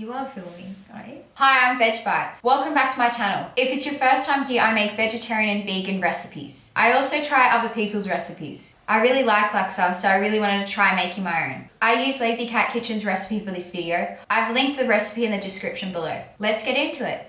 You are filming, aren't you? Hi, I'm Vegbitez. Welcome back to my channel. If it's your first time here, I make vegetarian and vegan recipes. I also try other people's recipes. I really like laksa, so I really wanted to try making my own. I use Lazy Cat Kitchen's recipe for this video. I've linked the recipe in the description below. Let's get into it.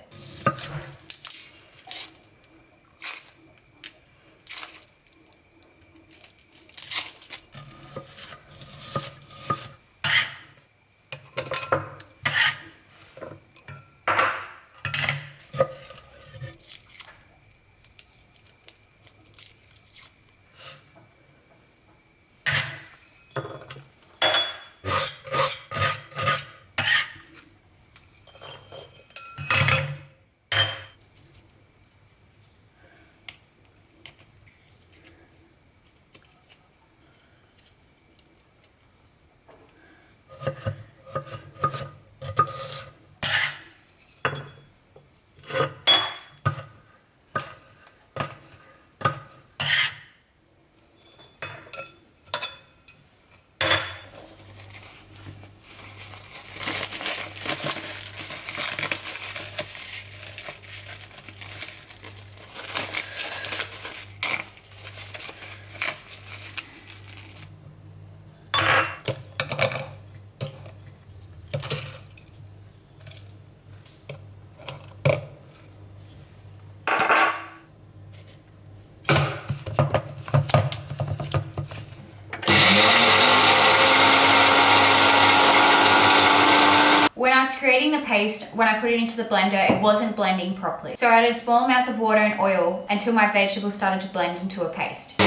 When I was creating the paste, when I put it into the blender, it wasn't blending properly. So I added small amounts of water and oil until my vegetables started to blend into a paste.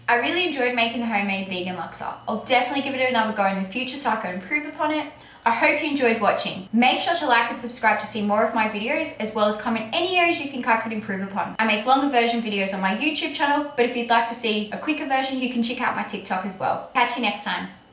I really enjoyed making the homemade vegan laksa. I'll definitely give it another go in the future so I can improve upon it. I hope you enjoyed watching. Make sure to like and subscribe to see more of my videos, as well as comment any areas you think I could improve upon. I make longer version videos on my YouTube channel, but if you'd like to see a quicker version, you can check out my TikTok as well. Catch you next time.